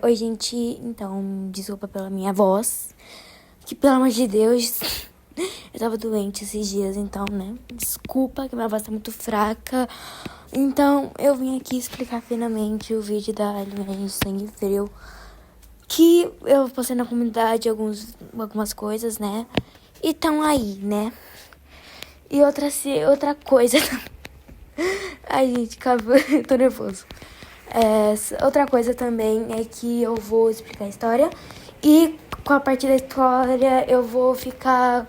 Oi, gente. Então, desculpa pela minha voz. Que, pelo amor de Deus, eu tava doente esses dias, então, né? Desculpa que minha voz tá muito fraca. Então, eu vim aqui explicar finalmente o vídeo da linha de sangue frio. Que eu postei na comunidade algumas coisas, né? E tão aí, né? E outra coisa... Ai, gente, calma, eu tô nervoso. Outra coisa também é que eu vou explicar a história. E com a parte da história eu vou ficar...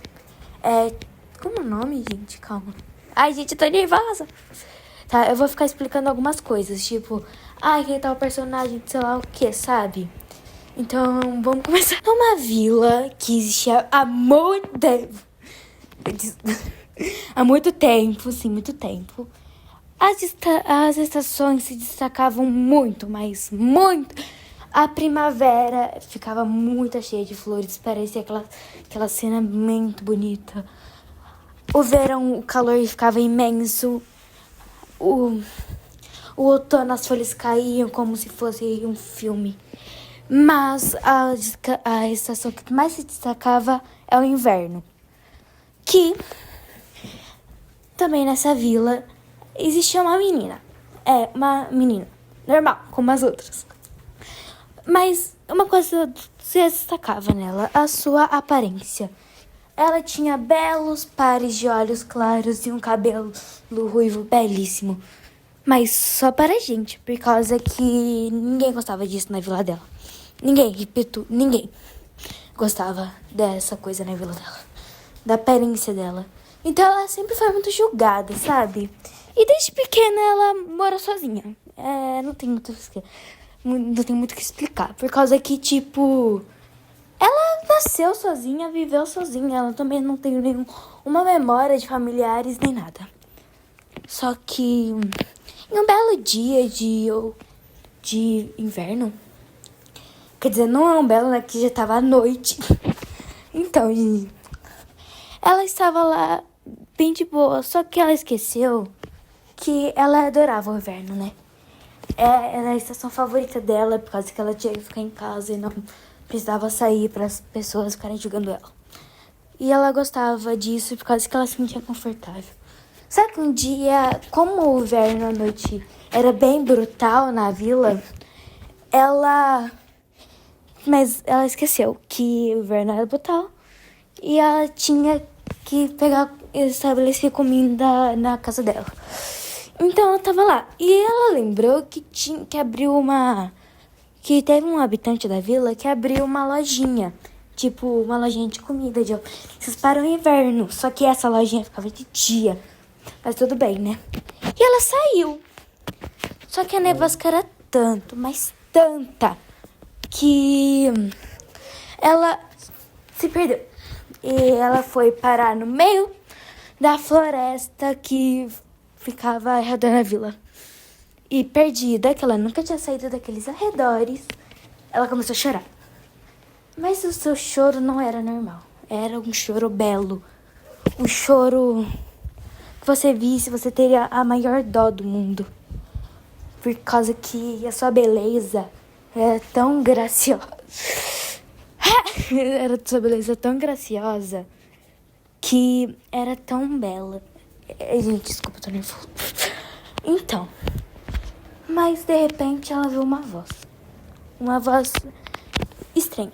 Como é o nome, gente? Calma. Ai, gente, eu tô nervosa. Tá, eu vou ficar explicando algumas coisas. Tipo, quem tá o personagem, sei lá o que, sabe? Então, vamos começar. É uma vila que existia há muito tempo. Há muito tempo, sim, muito tempo. As estações se destacavam muito, mas muito. A primavera ficava muito cheia de flores, parecia aquela cena muito bonita. O verão, o calor ficava imenso. O outono, as folhas caíam como se fosse um filme. Mas a estação que mais se destacava é o inverno. Que também nessa vila existia uma menina. Uma menina normal, como as outras. Mas uma coisa se destacava nela, a sua aparência. Ela tinha belos pares de olhos claros e um cabelo ruivo belíssimo. Mas só para a gente, por causa que ninguém gostava disso na vila dela. Ninguém, repito, ninguém gostava dessa coisa na vila dela. Da aparência dela. Então ela sempre foi muito julgada, sabe? E desde pequena ela mora sozinha. Não tem muito o que explicar. Por causa que, tipo, ela nasceu sozinha, viveu sozinha. Ela também não tem nenhuma memória de familiares nem nada. Só que em um belo dia de inverno, quer dizer, não é um belo, né? Que já tava à noite. Então, ela estava lá bem de boa, só que ela esqueceu que ela adorava o inverno, né? Era a estação favorita dela, por causa que ela tinha que ficar em casa e não precisava sair para as pessoas ficarem julgando ela. E ela gostava disso por causa que ela se sentia confortável. Só que um dia, como o inverno à noite era bem brutal na vila, mas ela esqueceu que o inverno era brutal e ela tinha que estabelecer comida na casa dela. Então ela tava lá. E ela lembrou que que teve um habitante da vila que abriu uma lojinha. Tipo, uma lojinha de comida, de vocês para o inverno. Só que essa lojinha ficava de dia. Mas tudo bem, né? E ela saiu. Só que a nevasca era tanto, mas tanta, que ela se perdeu. E ela foi parar no meio da floresta que ficava ao redor da vila. E perdida, que ela nunca tinha saído daqueles arredores, ela começou a chorar. Mas o seu choro não era normal. Era um choro belo. Um choro que você visse, você teria a maior dó do mundo. Por causa que a sua beleza era tão graciosa. Era sua beleza tão graciosa que era tão bela. Gente, desculpa, tô nervosa. Então, mas de repente ela viu uma voz. Uma voz estranha.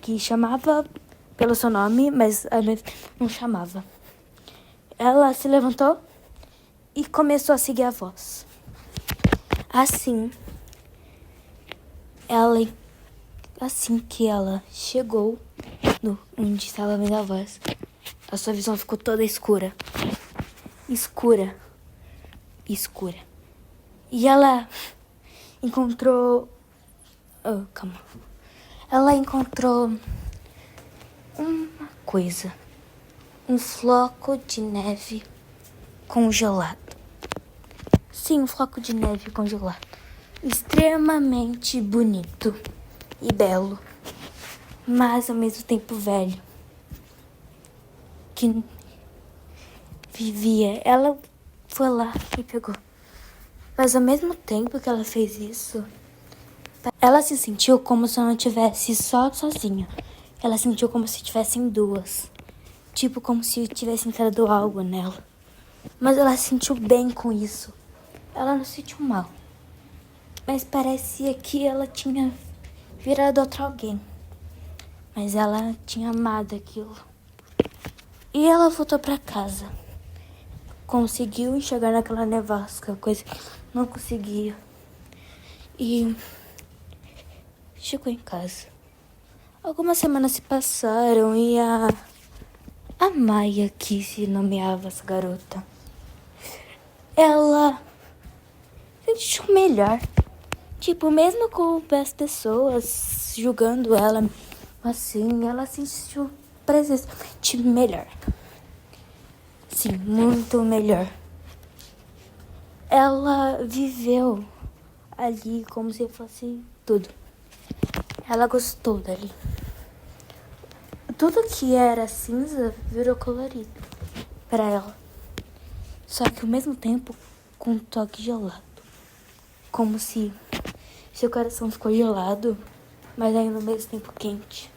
Que chamava pelo seu nome, mas não chamava. Ela se levantou e começou a seguir a voz. Assim que ela chegou onde estava vendo a voz, a sua visão ficou toda escura. Escura. E ela encontrou... calma. Ela encontrou uma coisa. Um floco de neve congelado. Sim, um floco de neve congelado. Extremamente bonito e belo, mas ao mesmo tempo velho. Que vivia. Ela foi lá e pegou. Mas ao mesmo tempo que ela fez isso, Ela se sentiu como se ela não tivesse sozinha. Ela sentiu como se tivessem duas. Tipo, como se tivesse entrado algo nela. Mas ela se sentiu bem com isso. Ela não se sentiu mal. Mas parecia que ela tinha virado outro alguém. Mas ela tinha amado aquilo. E ela voltou pra casa. Conseguiu enxergar naquela nevasca, coisa que não conseguia. E chegou em casa. Algumas semanas se passaram e a Maia, que se nomeava essa garota, ela se sentiu melhor. Tipo, mesmo com as pessoas julgando ela, assim, ela se sentiu precisamente melhor. Sim, muito melhor. Ela viveu ali como se fosse tudo. Ela gostou dali. Tudo que era cinza virou colorido para ela. Só que ao mesmo tempo com um toque gelado. Como se seu coração ficou gelado, mas ainda ao mesmo tempo quente.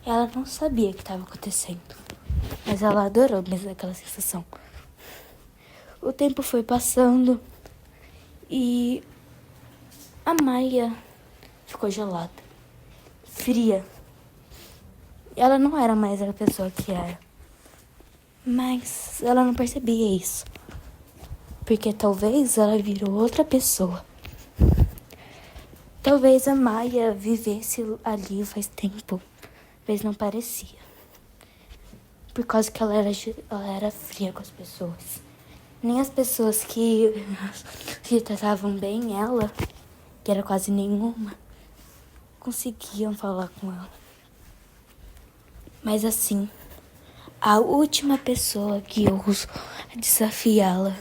Ela não sabia o que estava acontecendo, mas ela adorou mesmo aquela sensação. O tempo foi passando e a Maia ficou gelada, fria. Ela não era mais a pessoa que era, mas ela não percebia isso, porque talvez ela virou outra pessoa. Talvez a Maia vivesse ali faz tempo, mas não parecia. Por causa que ela era fria com as pessoas. Nem as pessoas que tratavam bem ela, que era quase nenhuma, conseguiam falar com ela. Mas assim, a última pessoa que ousou desafiá-la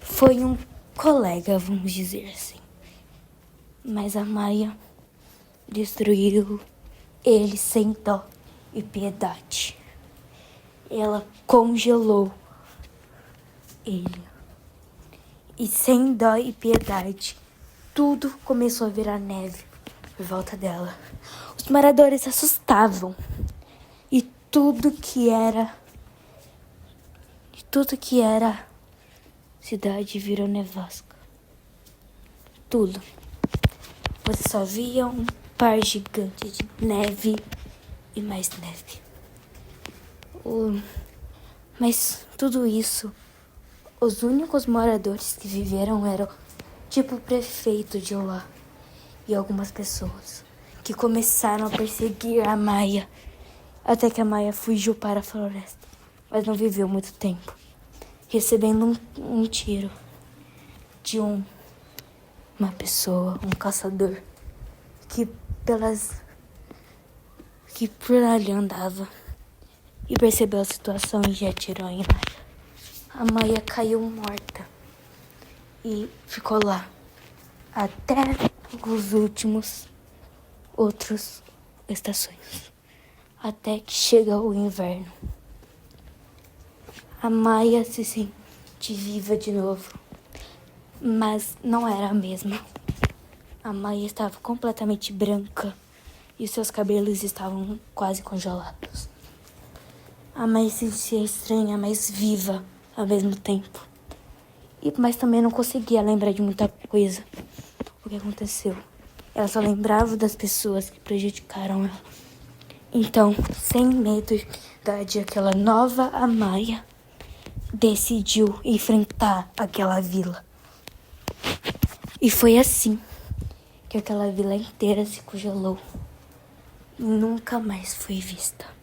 foi um colega, vamos dizer assim. Mas a Maia destruiu ele sem dó e piedade. Ela congelou ele. E sem dó e piedade, tudo começou a virar neve por volta dela. Os moradores se assustavam. E tudo que era cidade virou nevasca. Tudo. Você só via um par gigante de neve e mais neve. Mas tudo isso, os únicos moradores que viveram eram tipo o prefeito de lá e algumas pessoas que começaram a perseguir a Maia até que a Maia fugiu para a floresta, mas não viveu muito tempo, recebendo um tiro de uma pessoa, um caçador que por ali andava e percebeu a situação e já atirou em Maia. A Maia caiu morta e ficou lá até os últimos outros estações, até que chega o inverno. A Maia se sente viva de novo, mas não era a mesma. A Maia estava completamente branca e seus cabelos estavam quase congelados. A Maia se sentia estranha, mas viva ao mesmo tempo. Mas também não conseguia lembrar de muita coisa. O que aconteceu? Ela só lembrava das pessoas que prejudicaram ela. Então, sem medo de aquela nova Maia, decidiu enfrentar aquela vila. E foi assim que aquela vila inteira se congelou e nunca mais foi vista.